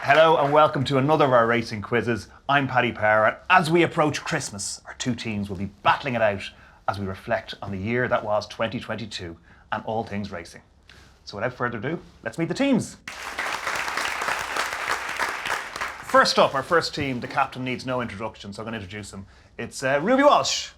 Hello and welcome to another of our racing quizzes. I'm Paddy Power, and as we approach Christmas, our two teams will be battling it out as we reflect on the year that was 2022 and all things racing. So without further ado, let's meet the teams. First up, our first team, the captain needs no introduction, so I'm going to introduce him. It's Ruby Walsh.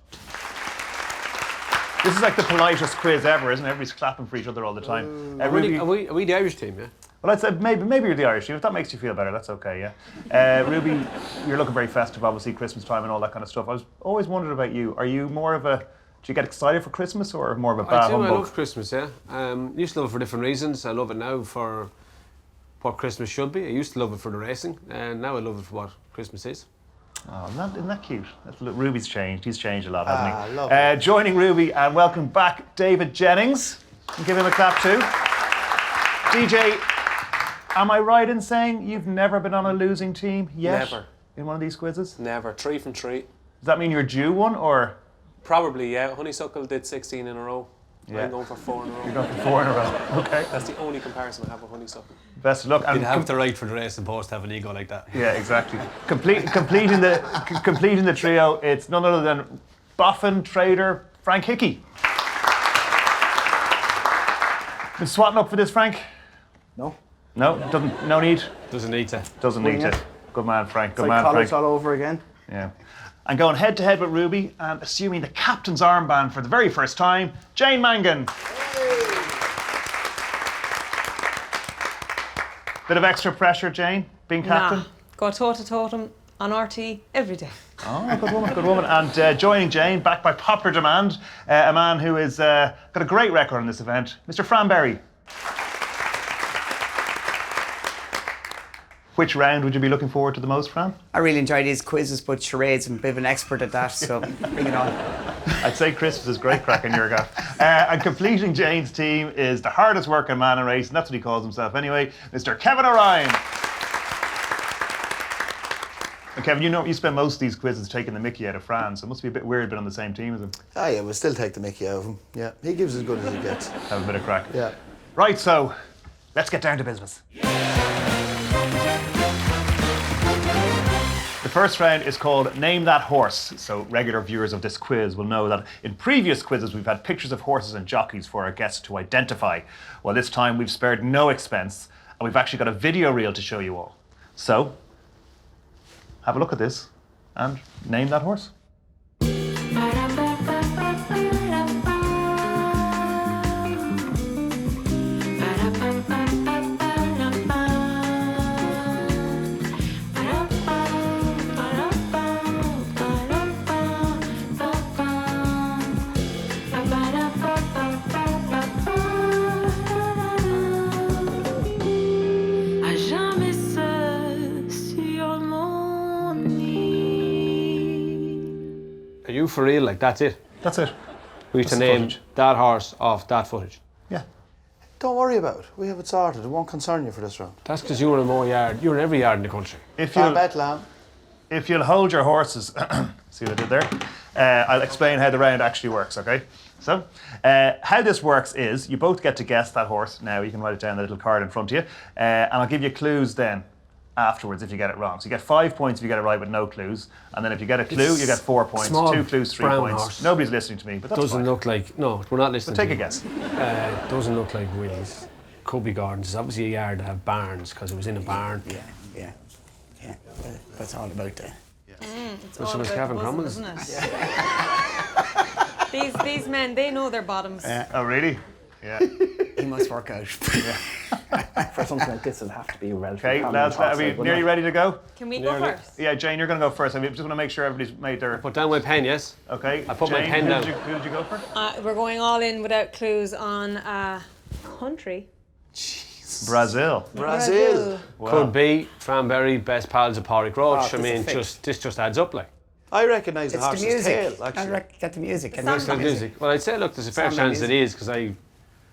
This is like the politest quiz ever, isn't it? Everybody's clapping for each other all the time. Are we the Irish team, yeah? Well, I'd say maybe you're the Irish team. If that makes you feel better, that's okay, yeah. Ruby, you're looking very festive, obviously, Christmas time and all that kind of stuff. I was always wondering about you. Are you more of a, do you get excited for Christmas or more of a bad humbug? I love Christmas, yeah. Used to love it for different reasons. I love it now for what Christmas should be. I used to love it for the racing, and now I love it for what Christmas is. Oh, isn't that cute? Ruby's changed. He's changed a lot, hasn't he? Lovely. Joining Ruby, and welcome back, David Jennings. Give him a clap too. DJ, am I right in saying you've never been on a losing team yet? Never. In one of these quizzes? Never. 3 from 3. Does that mean you're due one, or? Probably, yeah. Honeysuckle did 16 in a row. Yeah. I'm going for 4 in a row. You're going for 4 in a row. Okay. That's the only comparison I have with Honeysuckle. Best of luck. You'd have the right for the racing post to have an ego like that. Yeah, exactly. Completing the trio, it's none other than Boffin trader Frank Hickey. Been swatting up for this, Frank? No. No, no need. Doesn't need to. Doesn't need to. Good man, Frank. Good It's man, like college Frank. all over again. Yeah. And going head to head with Ruby and assuming the captain's armband for the very first time, Jane Mangan. Bit of extra pressure, Jane, being captain? Nah, go toe to totem on RT every day. Oh, good woman, good woman. And joining Jane, backed by popular demand, a man who has got a great record on this event, Mr. Fran Berry. Which round would you be looking forward to the most, Fran? I really enjoy these quizzes, but charades, I'm a bit of an expert at that, so bring it on. I'd say Christmas is great crack in your gaff. And completing Jane's team is the hardest working man in racing, that's what he calls himself anyway, Mr. Kevin O'Ryan. And Kevin, you spend most of these quizzes taking the mickey out of Fran, so it must be a bit weird being on the same team as him. Ah, yeah, we'll still take the mickey out of him. Yeah, he gives as good as he gets. Have a bit of crack. Yeah. Right, so let's get down to business. The first round is called Name That Horse. So regular viewers of this quiz will know that in previous quizzes we've had pictures of horses and jockeys for our guests to identify. Well, this time we've spared no expense and we've actually got a video reel to show you all. So, have a look at this and name that horse. Are you for real? Like, that's it? That's it. We used to That's the name footage. that horse off that footage. Yeah. Don't worry about it. We have it sorted. It won't concern you for this round. That's because you were in more yard. You were in every yard in the country. If you'll hold your horses, see what I did there? I'll explain how the round actually works, okay? So, how this works is you both get to guess that horse. Now, you can write it down on the little card in front of you. And I'll give you clues then afterwards if you get it wrong. So you get 5 points if you get it right with no clues. And then if you get a clue, you get 4 points. Small 2 clues, 3 brown points. horse. Nobody's listening to me, but that's Doesn't fine. look like... No, we're not listening But take to a you. guess. Doesn't look like Willie's. Could be Gordon's. It's obviously a yard that have barns because it was in a barn. Yeah. That's all about that. It's Which all one was about Kevin buzzing, Cromwell's? isn't it? These men, they know their bottoms. Oh, really? Yeah. He must work out. For something like this, it'll have to be relatively Okay, common lads, are toss, we like, wouldn't nearly it? ready to go? Can we go Nearly. first? Yeah, Jane, you're going to go first. I just want to make sure everybody's made their... Put down my pen, yes? Okay. I put my Jane, pen down. Who did you go for? We're going all in without clues on country. Brazil. Brazil. Wow. Could be Fran Berry, best pals of Pádraig Roach. I this mean, is fake. this just adds up, like. I recognise the It's the horse's music. tail, I actually. get the music. The It's the Samba. music. Well, I'd say, look, there's a fair Samba chance it music. is because I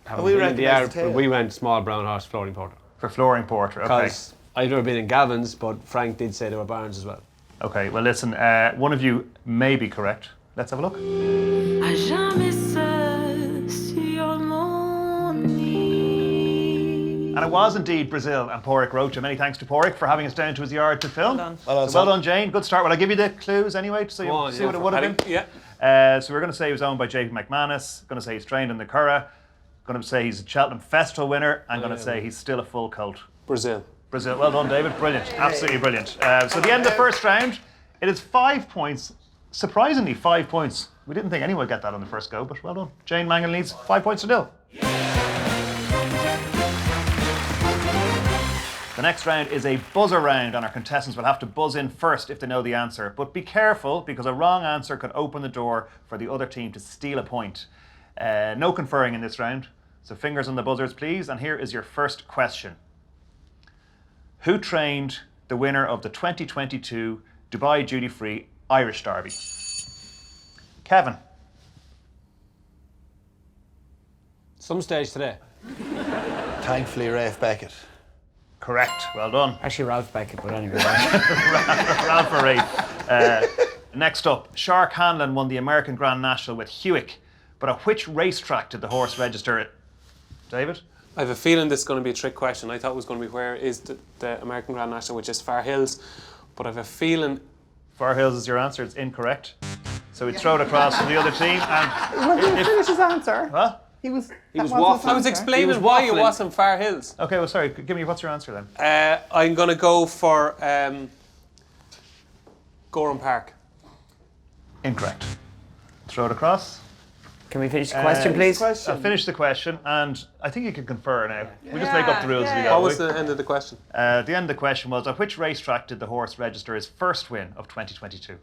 haven't we been in the recognise yard, the tail. but we went small brown horse flooring porter. For Flooring Porter, okay. Because I'd never been in Gavin's, but Frank did say there were barns as well. Okay, well listen, one of you may be correct. Let's have a look. À jamais seul sur mon lit. And it was indeed Brazil and Porrick Rocha. Many thanks to Porrick for having us down to his yard to film. Well done. Well done, Jane. Good start. Will I give you the clues anyway, so you see what it would have been? Yeah. So we're going to say he was owned by JP McManus. Going to say he's trained in the Curragh. Going to say he's a Cheltenham Festival winner. And going to say he's still a full colt. Brazil. Brazil. Well done, David. Brilliant. Absolutely brilliant. So the end of the first round, it is 5 points. Surprisingly, 5 points. We didn't think anyone would get that on the first go, but well done. Jane Mangan leads 5 points to nil. The next round is a buzzer round, and our contestants will have to buzz in first if they know the answer. But be careful, because a wrong answer could open the door for the other team to steal a point. No conferring in this round, so fingers on the buzzers, please. And here is your first question. Who trained the winner of the 2022 Dubai Duty Free Irish Derby? Kevin. Some stage today. Thankfully, Rafe Beckett. Correct. Well done. Actually, Ralph Beckett, but anyway. Ralph or Rafe. Next up, Shark Hanlon won the American Grand National with Hewick, but at which racetrack did the horse register it? David? I have a feeling this is going to be a trick question. I thought it was going to be where is the American Grand National, which is Far Hills, but I have a feeling. Far Hills is your answer. It's incorrect. So we throw it across to the other team. And He didn't finish his answer. What? He was waffling. I was explaining why it wasn't Far Hills. Okay, well, sorry. Give me, what's your answer then? I'm going to go for Gorham Park. Incorrect. Throw it across. Can we finish the question, please? I'll finish the question, and I think you can confer now. We just make up the rules as we go. What was the end of the question? The end of the question was, at which racetrack did the horse register his first win of 2022?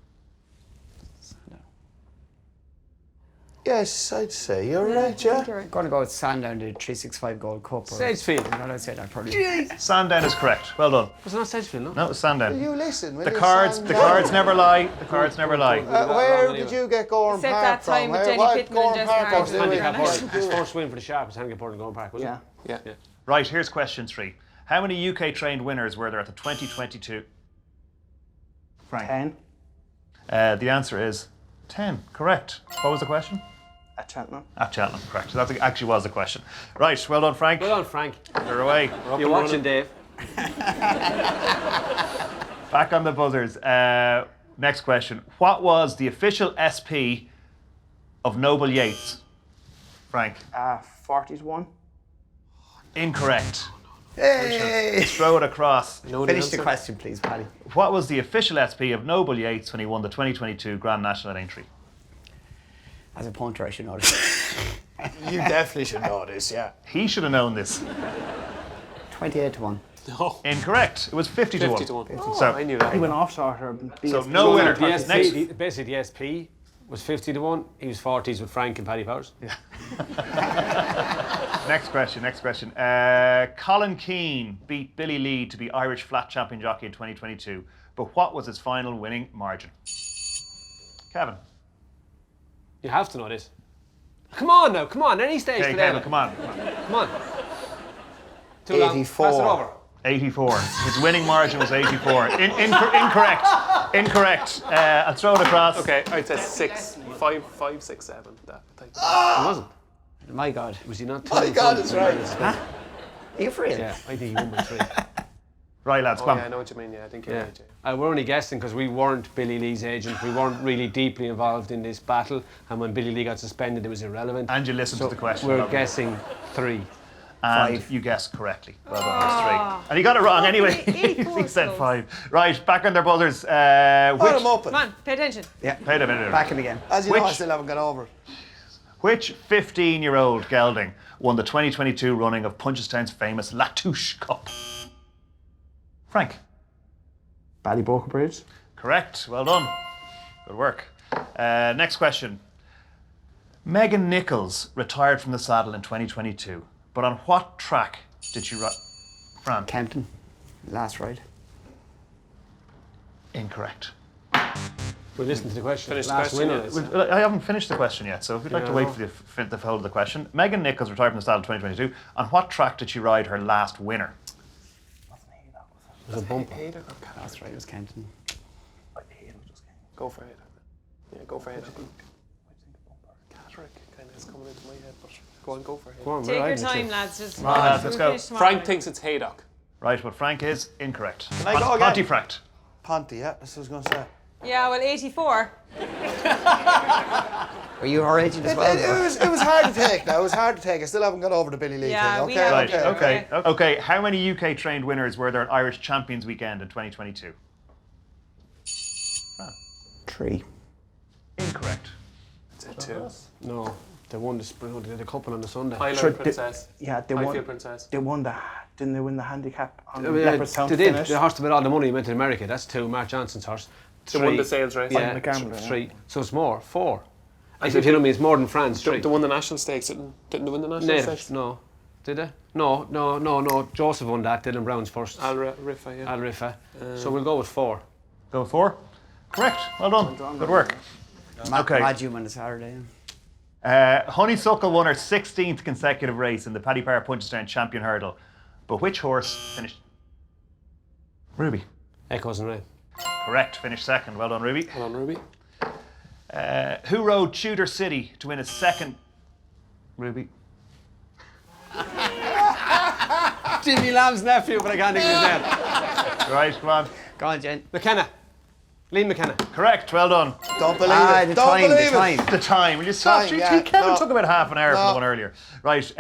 Yes, I'd say you're right, yeah. I'm going to go with Sandown, the 365 Gold Cup. or- Sagefield. I'm not going to say that probably. Sandown is correct. Well done. Was it not Sagefield, no? No, it was Sandown. You listen. will The you, cards Sam? never lie. The cards never lie. Where did you get Gorham Except Park that time from? with Jenny What Pittman and Gorham Jess Park Harris. was doing? Handicap Yeah. Horton. His first win for the Sharp was Handicap Horton Gorham Park, wasn't Yeah. it? Yeah. Right, here's question 3. How many UK trained winners were there at the 2022? Frank. 10 The answer is 10. Correct. What was the question? at Cheltenham. At Cheltenham, correct. So that actually was the question. Right, well done, Frank. Well done, Frank. You're away. You're watching, Dave. Back on the buzzers. Next question. What was the official SP of Noble Yates? Frank. 40 to 1. Incorrect. Hey! Let's throw it across. Finish the question, please, Paddy. What was the official SP of Noble Yates when he won the 2022 Grand National at Aintree? As a punter, I should know this. You definitely should know this, yeah. He should have known this. 28 to 1. No. Incorrect. It was 50 to 1. 50 to 1. Oh, So- I knew that. He went off shorter. So no winner. The Next. SP, basically, the SP was 50 to 1. He was 40s with Frank and Paddy Powers. Yeah. Next question. Colin Keane beat Billy Lee to be Irish flat champion jockey in 2022. But what was his final winning margin? Kevin. You have to know this. Come on now, come on, any stage Okay, today. Kevin, come on. Come on. Too long. 84. Pass it over. 84. His winning margin was 84. Incorrect. Incorrect. I'll throw it across. Okay, I'd say 6, 5, 6, 7. That type. It wasn't. My God. Was he not? My God, it's right. Are you afraid? Yeah, I think he won by 3. Right, lads, Oh, come yeah, I on. know what you mean. Yeah, I think you're Yeah. right. Yeah. We're only guessing because we weren't Billy Lee's agent. We weren't really deeply involved in this battle. And when Billy Lee got suspended, it was irrelevant. And you listened So to the question. we're Robert. guessing 3. And 5. you guessed correctly. Well done, there's 3. And he got it wrong anyway. He said 5. Right, back on their buzzers. Put him open. Come on, pay attention. Yeah. Wait a minute. Back in again. As you know, I Which- still haven't got over it. Which 15-year-old gelding won the 2022 running of Punchestown's famous Latouche Cup? Frank. Ballybroker Bridge. Correct. Well done. Good work. Next question. Megan Nichols retired from the saddle in 2022, but on what track did she ride? Fran. Kempton. Last ride. Incorrect. We're listening to the question. Finish the Last question, winner. yeah. I haven't finished the question yet, so if you'd like to Yeah, wait I for the whole of the question. Megan Nichols retired from the saddle in 2022. On what track did she ride her last winner? It was a bumper. Last ride was Kempton. Go for it. Yeah, go for it. Catterick kind of is coming into my head, but Go on, go for it. Go on, Take we're your riding time, it. lads. Just on, lads, let's go. finish tomorrow. Frank thinks it's Haydock. Right, but Frank is incorrect. Can I go again? Pontefract. Ponty, yeah, that's what I was going to say. Yeah, well, 84. Were you our agent as well? It was hard to take now. It was hard to take. I still haven't got over the Billy Lee Yeah, thing. we Okay, have- Right, okay. okay. How many UK trained winners were there at Irish Champions Weekend in 2022? 3. Incorrect. Is it 2? No, they won the sprint. They had a couple on the Sunday. Highland Sure, Princess. Yeah, they Highfield won. Princess. They won the. Didn't they win the handicap on Yeah, Leopardstown they did. finish? The horse that made all the money went to America. That's 2. Mark Johnson's horse. They won the sales race. Yeah, the gambler, yeah. 3. So it's more. 4. I said, you know me, it's more than France. 3. They won the national stakes, didn't they win the national stakes? No. Did they? No. Joseph won that. Dylan Brown's first. Al Rifa, yeah. Al Rifa. So we'll go with 4. Go with 4? Correct. Well done. Good work. Okay. Mad on a Saturday. Honeysuckle won her 16th consecutive race in the Paddy Power Punchestown Champion Hurdle. But which horse finished? Ruby. Echoes and Rain. Correct. Finished second. Well done, Ruby. Well on Ruby. Who rode Tudor City to win his second? Ruby. Jimmy Lamb's nephew, but I can't think of his name. Right, come on. Go on, Jen. McKenna. Liam McKenna. Correct. Well done. Don't believe it. The Don't time, believe the it. time. The time. Will you stop? Time, Gee, yeah. Kevin No. took about half an hour for the No. one earlier. Right.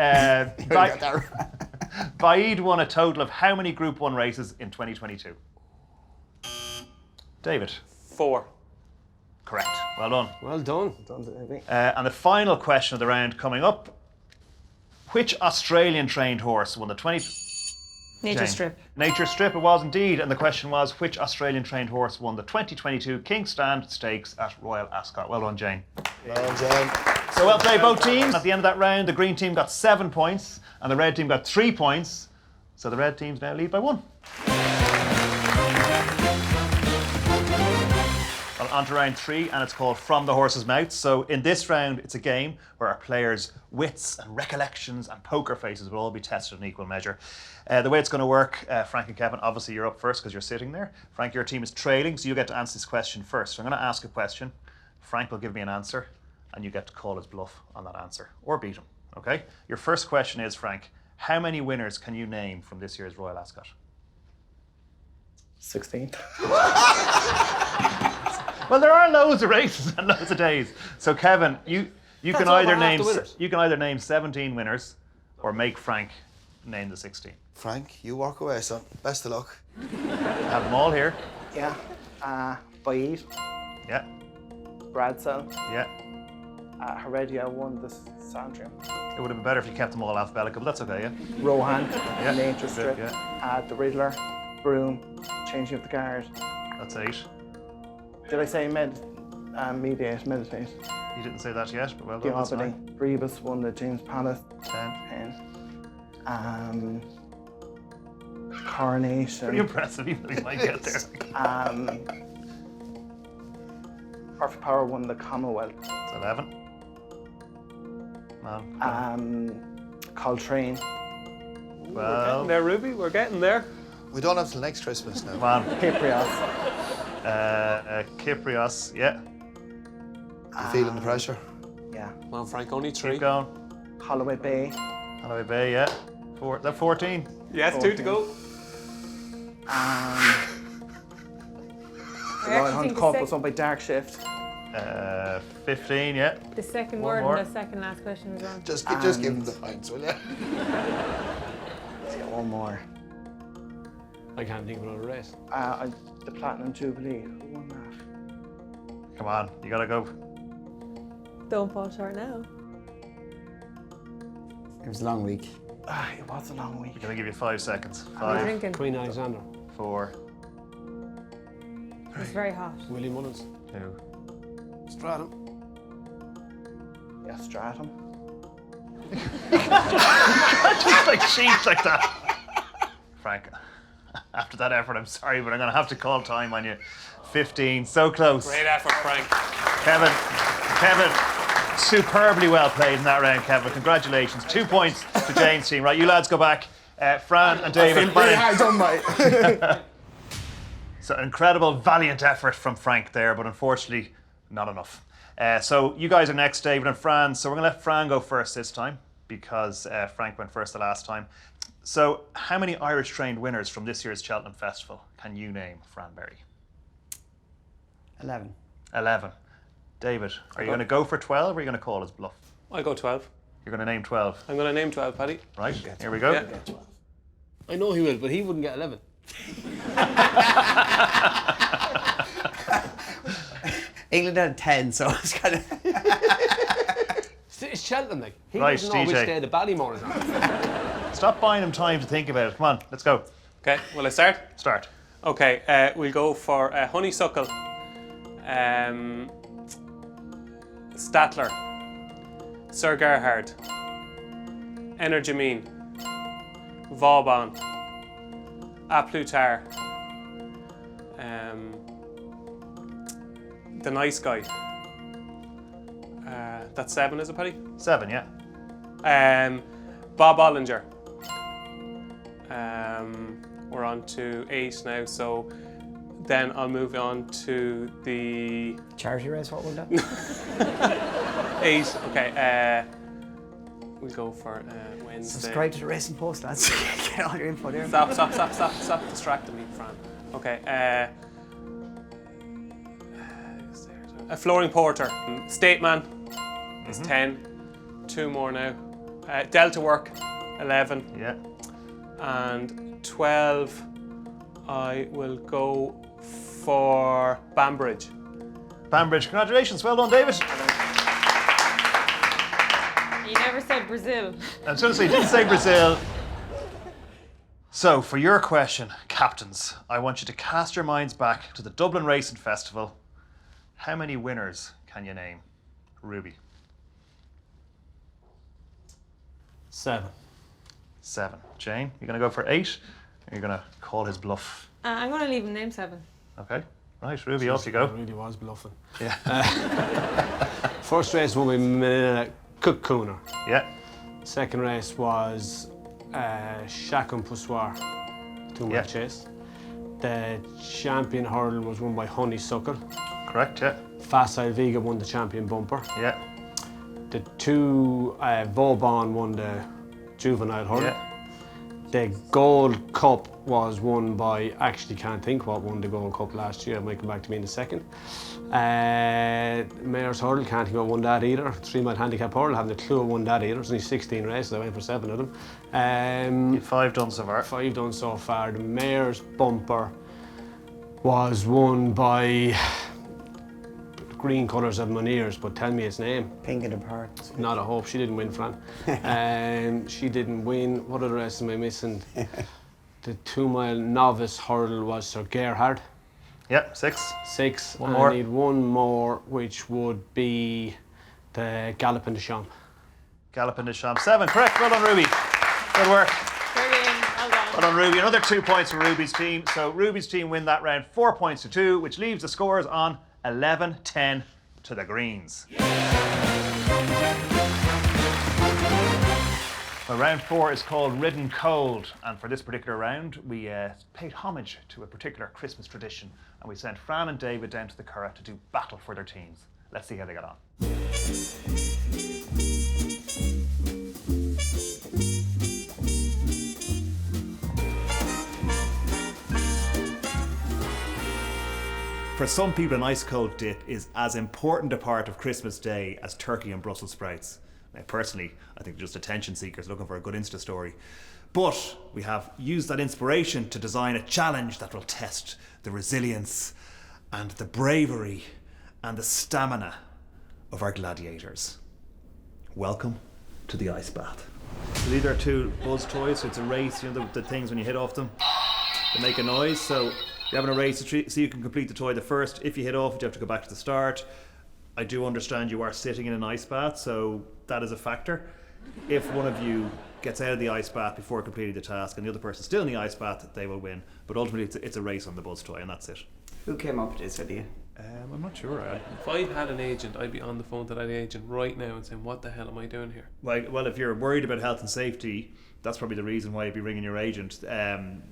Baid won a total of how many Group 1 races in 2022? David. 4. Correct. Well done. Well done. And the final question of the round coming up. Which Australian trained horse won the 20... Nature Jane. strip. Nature Strip, it was indeed. And the question was, which Australian trained horse won the 2022 King's Stand Stakes at Royal Ascot? Well done, Jane. Well, Jane. So well played, both teams. At the end of that round, the green team got 7 points and the red team got 3 points. So the red teams now lead by 1. Well, on to round 3, and it's called From the Horse's Mouth. So in this round, it's a game where our players' wits and recollections and poker faces will all be tested in equal measure. The way it's going to work, Frank and Kevin, obviously you're up first because you're sitting there. Frank, your team is trailing, so you get to answer this question first. So I'm going to ask a question. Frank will give me an answer, and you get to call his bluff on that answer, or beat him, okay? Your first question is, Frank, how many winners can you name from this year's Royal Ascot? 16. Well, there are loads of races and loads of days. So, Kevin, you can over either half name the winners. you can either name 17 winners, or make Frank name the 16. Frank, you walk away, son. Best of luck. Have them all here. Yeah. Baid, Yeah, Bradsell, yeah. Heredia won the Sandrium. It would have been better if you kept them all alphabetical, but that's okay. Yeah. Rohan, Yeah, Nature good, Strip, yeah. the Riddler, Broom, Changing of the Guard. That's 8. Did I say meditate? You didn't say that yet, but well The done. That's Albany. 9. Rebus won the James Palace. 10. 10. Coronation. Pretty impressive. You might get there. Perfect Power won the Commonwealth. It's 11. Man. Coltrane. Well, There, Ruby. We're getting there. We don't have till next Christmas now. come on. Kiprios. Kyprios, yeah. You feeling the pressure? Yeah. Come on, Frank. Only 3. Keep going. Holloway Bay. Holloway Bay, yeah. Is that 14? Yes, 2 to go. I Royal actually Hunt think Cup was won by Dark Shift. 15, yeah. the second One word more. in the second last question was wrong. Just give him the points, will you? Let's get one more. I can't think of another race. The Platinum Jubilee. Who won that? Come on, you gotta go. Don't fall short now. It was a long week. It was a long week. I'm gonna give you 5 seconds. I'm 5, drinking. Queen Alexander. 4, It's very hot. Willie Mullins. 2. Stratham. Yeah, Stratham. Just like cheat like that. Frank, after that effort, I'm sorry, but I'm gonna have to call time on you. 15, so close. Great effort, Frank. Kevin, superbly well played in that round, Kevin. Congratulations. 2 points to Jane's team. Right, you lads go back. Fran and David. hard done, mate. So incredible, valiant effort from Frank there, but unfortunately, not enough. So you guys are next, David and Fran. So we're going to let Fran go first this time because Frank went first the last time. So, how many Irish trained winners from this year's Cheltenham Festival can you name, Fran Berry? 11. 11. David, are you going to go for 12 or are you going to call his bluff? I'll go 12. You're going to name 12. I'm going to name 12, Paddy. Right, here we go. Yeah. I know he will, but he wouldn't get 11. England had 10, so it's kind of. It's Cheltenham, like. He Right, doesn't know which DJ. day the Ballymore is on. Stop buying him time to think about it. Come on, let's go. Okay, will I start? Start. Okay, we'll go for Honeysuckle, Statler, Sir Gerhard, Energymine, Vauban, A Plutar, The Nice Guy. That's 7, is it, Paddy? 7, yeah. Bob Ollinger. We're on to 8 now, so then I'll move on to the Charity race, what was that? 8. Okay, we'll go for Wednesday. Subscribe to the Racing Post, lads. Get all your info there. Stop distracting me, Fran. Okay, Flooring Porter. Stateman is 10. 2 more now. Delta Work, 11. Yeah. And 12, I will go for Banbridge. Banbridge, congratulations. Well done, David. You never said Brazil. I was going to say, didn't say Brazil. So, for your question, captains, I want you to cast your minds back to the Dublin Racing Festival. How many winners can you name? Ruby. 7. 7. Jane, you're going to go for 8? Or you're going to call his bluff? I'm going to leave him name 7. Okay. Right, Ruby, off you go. I really was bluffing. Yeah. First race will be Cooner. Yeah. Second race was Chacun Poussoir, 2 mile Yeah. chase. The champion hurdle was won by Honeysuckle. Correct, yeah. Facile Vega won the champion bumper. Yeah. The 2 Vauban won the juvenile hurdle. Yeah. The Gold Cup was won by, actually can't think what won the Gold Cup last year, it might come back to me in a second. Mayor's Hurdle, can't think what won that either. 3 mile handicap hurdle, haven't a clue what won that either. There's only 16 races, I went for 7 of them. You've 5 done so far. 5 done so far. The Mayor's bumper was won by green colours of Moniers, but tell me its name. Pink in the parts. Not a hope, she didn't win, Fran. She didn't win. What other race am I missing? The 2 mile novice hurdle was Sir Gerhard. Yep, 6. 6. One and more. I need 1 more, which would be the Gallopin de Champs. Gallopin de Champs, 7. Correct. Well done, Ruby. Good work. Brilliant. Well done. Well done, Ruby. Another 2 points for Ruby's team. So Ruby's team win that round 4 points to 2, which leaves the scores on 11-10 to the Greens. Well, round 4 is called Ridden Cold, and for this particular round, we paid homage to a particular Christmas tradition, and we sent Fran and David down to the Curragh to do battle for their teams. Let's see how they got on. For some people, an ice cold dip is as important a part of Christmas Day as turkey and Brussels sprouts. Now, personally, I think they're just attention seekers looking for a good Insta story. But we have used that inspiration to design a challenge that will test the resilience and the bravery and the stamina of our gladiators. Welcome to the ice bath. So these are 2 buzz toys, so it's a race, you know, the things when you hit off them, they make a noise. So you're having a race to see you can complete the toy the first. If you hit off it, you have to go back to the start. I do understand you are sitting in an ice bath, so that is a factor. If one of you gets out of the ice bath before completing the task and the other person's still in the ice bath, they will win. But ultimately, it's a race on the buzz toy, and that's it. Who came up with this idea? I'm not sure. If I had an agent, I'd be on the phone to that agent right now and saying, what the hell am I doing here? Well, if you're worried about health and safety, that's probably the reason why you'd be ringing your agent.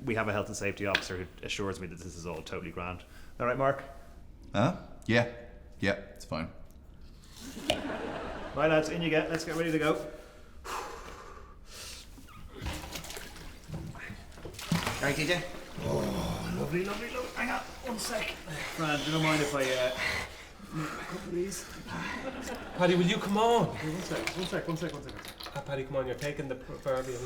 We have a health and safety officer who assures me that this is all totally grand. All right, Mark? Huh? Yeah, it's fine. Right, lads, in you get. Let's get ready to go. Right, DJ? Lovely. Hang on, 1 sec. Fran, do you don't mind if I a couple of these? Paddy, will you come on? One sec. Paddy, come on, you're taking the proverbial.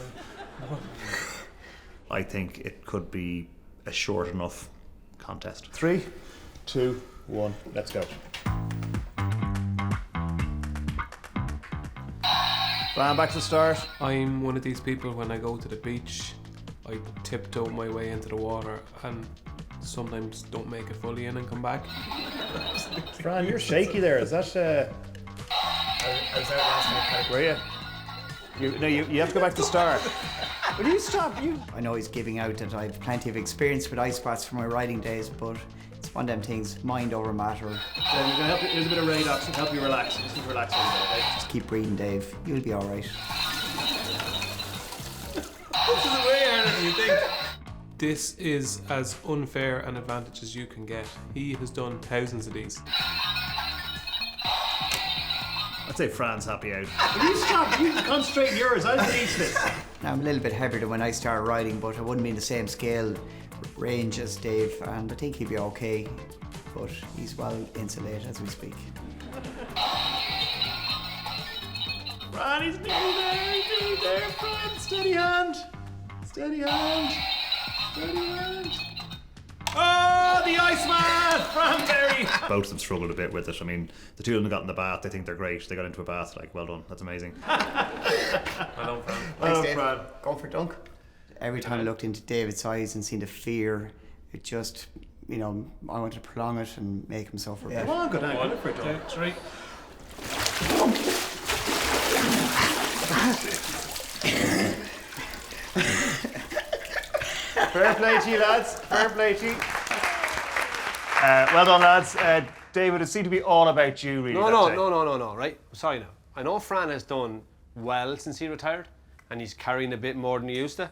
I think it could be a short enough contest. 3, 2, 1, let's go. Fran, back to the start. I'm one of these people, when I go to the beach, I tiptoe my way into the water and sometimes don't make it fully in and come back. Fran, you're shaky there. Is that I was out last night, Paddy. were you? You have to go back to the start. Will you stop? I know he's giving out that I have plenty of experience with ice baths from my riding days, but it's one of them things, mind over matter. We're gonna help you. Here's a bit of Radox to help you relax. Just keep relaxing, okay? Just keep breathing, Dave. You'll be all right. This is way harder than you think. This is as unfair an advantage as you can get. He has done thousands of these. I'd say Fran's happy out. Will you stop? You concentrate on yours. I'll teach this. Now, I'm a little bit heavier than when I started riding, but I wouldn't be in the same scale range as Dave, and I think he'll be okay, but he's well insulated as we speak. Fran, he's nearly there, Fran. Steady hand. Oh, the Iceman! Fran Berry! Both of them struggled a bit with it. I mean, the two of them got in the bath. They think they're great. They got into a bath. Like, well done. That's amazing. Well done, Fran. Thanks, Dave. Fran. Go for dunk. Every time I looked into David's eyes and seen the fear, it just, I wanted to prolong it and make him suffer. Come on, go down. Go for it, 2, 3. Fair play to you, lads. Fair play to you. Well done, lads. David, it seemed to be all about you, really. No, right? Sorry now. I know Fran has done well since he retired, and he's carrying a bit more than he used to.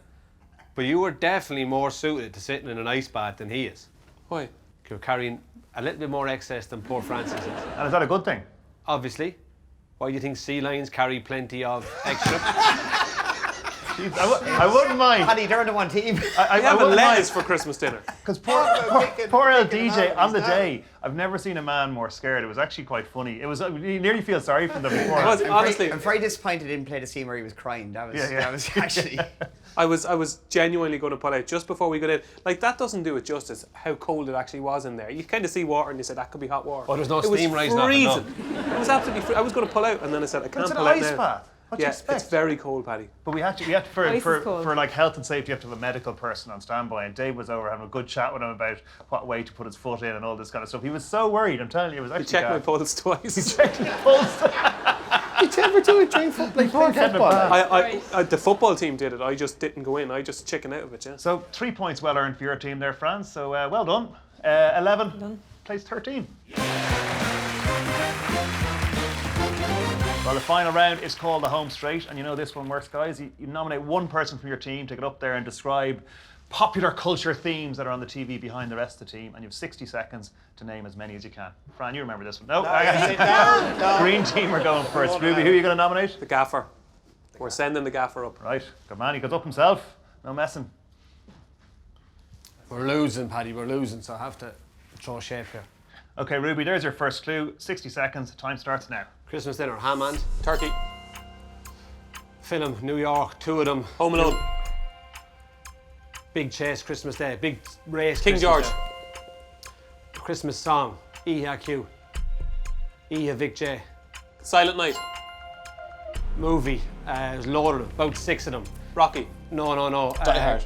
But you were definitely more suited to sitting in an ice bath than he is. Why? You're carrying a little bit more excess than poor Francis is. And is that a good thing? Obviously. Why do you think sea lions carry plenty of extra? Jeez, I wouldn't mind. Paddy, they're on the one team. I have a wouldn't lettuce mind. for Christmas dinner. Because poor old DJ on the day, I've never seen a man more scared. It was actually quite funny. You nearly feel sorry for them before. Honestly, I'm very disappointed he didn't play the scene where he was crying. That was actually... I was genuinely going to pull out just before we got in. Like, that doesn't do it justice, how cold it actually was in there. You kind of see water and you said, that could be hot water. Oh, there's no it steam was rising off it, no. freezing. It was absolutely I was going to pull out and then I said, I can't It's an pull out ice now. bath. What do you expect? It's very cold, Paddy. But we have to for Ice is cold. like health and safety, you have to have a medical person on standby. And Dave was over having a good chat with him about what way to put his foot in and all this kind of stuff. He was so worried. I'm telling you, it was actually. He checked my pulse twice. He checked my pulse. You never do it during football. The football team did it. I just didn't go in. I just chickened out of it, yeah. So 3 points well earned for your team there, France. So well done. 11 plays 13. Well, the final round is called the home straight, and you know this one works, guys. You nominate one person from your team to get up there and describe popular culture themes that are on the TV behind the rest of the team, and you have 60 seconds to name as many as you can. Fran, you remember this one? No. Green team are going first. Ruby, who are you going to nominate? The gaffer. We're sending the gaffer up. Right, good man. He goes up himself. No messing. We're losing, Paddy, we're losing, so I have to throw shape here. Okay, Ruby, there's your first clue. 60 seconds. Time starts now. Christmas dinner, ham and Turkey. film, New York, 2 of them. Home Alone. Big chase, Christmas Day, big race. King Christmas George. Day. Christmas song, EHQ. Iya Vic J. Silent Night. Movie, there's a load of them, about 6 of them. Rocky. No. Die Hard.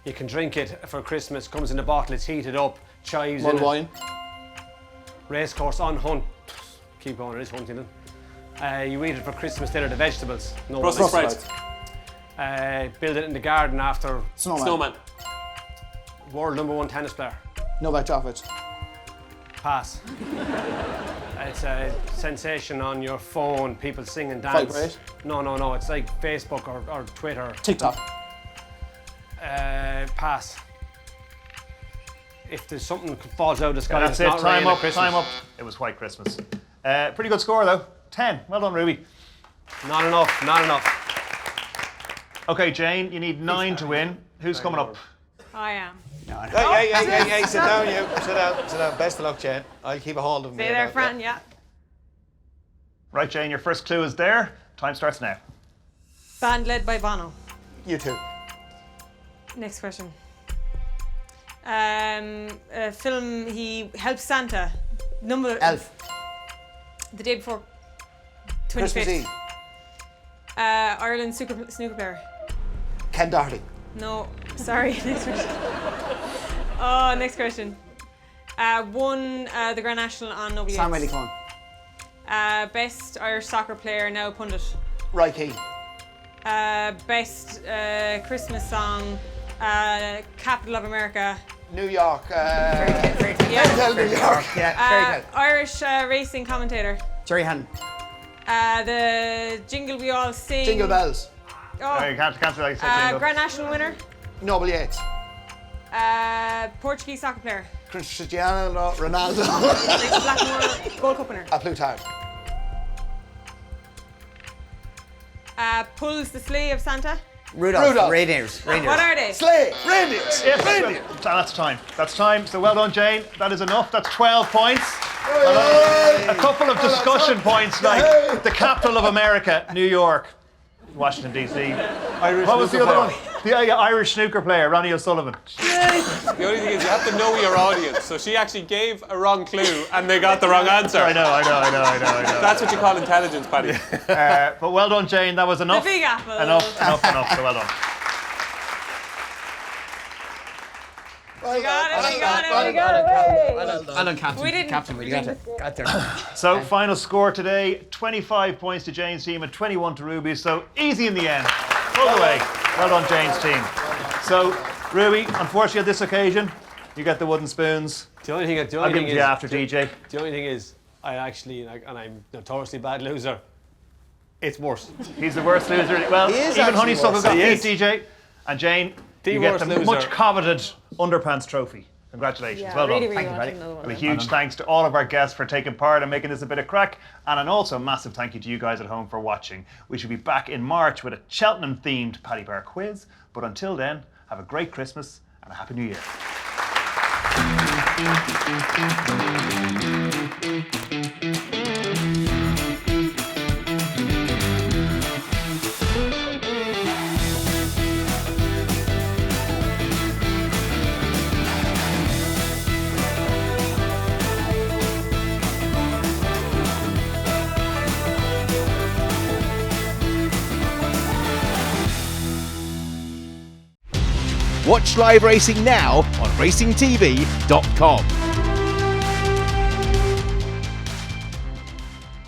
You can drink it for Christmas, comes in a bottle, it's heated up, chives Mulled in it. wine. Racecourse on hunt. Keep going, it is hunting then. You eat it for Christmas dinner, the vegetables. No Brussels one- sprouts. Build it in the garden after. Snowman. World #1 tennis player. Novak Djokovic. Pass. It's a sensation on your phone, people sing and dance. Vibrate. No, it's like Facebook or Twitter. TikTok. Pass. If there's something that falls out of the sky, That's it's it. not Time rain at up. Christmas. Time up. It was White Christmas. Pretty good score though. 10. Well done, Ruby. Not enough. Okay, Jane, you need 9 to win. Who's coming up? I am. Hey, sit down, you. Sit down. Best of luck, Jane. I'll keep a hold of him. Stay there, Fran, yeah. Right, Jane, your first clue is there. Time starts now. Band led by Bono. You too. Next question. A film he helps Santa. Number. Elf. The day before. 25th. Christmas Eve. Ireland snooker player. Ken Doherty. No, sorry. Next question. Oh, next question. Won the Grand National on Noble Sam Yates. Willie Cohen. Best Irish soccer player, now pundit. Roy Keane. Best Christmas song, Capital of America. New York. Yeah. New York. Yeah, Irish racing commentator. Jerry Hannon. The jingle we all sing. Jingle Bells. Oh, You can't say like jingle. Grand National winner. Noble Yates. Portuguese soccer player. Cristiano Ronaldo. Blackmore Gold Cup winner. A Plutarch. Pulls the sleigh of Santa. Rudolph. Reindeers. What are they? Sleigh. Reindeers. Yes, Reindeers. that's time. That's time. So well done, Jane. That is enough. That's 12 points. A couple of discussion points like the capital of America, New York, Washington, D.C. What was the other one? The Irish snooker player, Ronnie O'Sullivan. The only thing is you have to know your audience. So she actually gave a wrong clue and they got the wrong answer. I know. That's what you call intelligence, Paddy. But well done, Jane. That was enough. The Big Apple. Enough. So well done. We got it. Well done, Captain. We didn't. Captain, we got it. Got there. So final score today, 25 points to Jane's team and 21 to Ruby's. So easy in the end. All the way. Well done, Jane's team. So, Ruby, unfortunately at this occasion, you get the wooden spoons. The only thing I'll give them to you after, DJ. The only thing is, I actually, and I'm notoriously bad loser. It's worse. He's the worst loser. Well, He is even actually Honeysuckle worse. got He beat, is. DJ. And Jane, The you get worst the loser. much coveted underpants trophy. Congratulations. Yeah, well done. really Thank you, want buddy. another one. And a huge thanks to all of our guests for taking part and making this a bit of crack. And an also massive thank you to you guys at home for watching. We should be back in March with a Cheltenham-themed Paddy Power quiz. But until then, have a great Christmas and a Happy New Year. Watch live racing now on racingtv.com.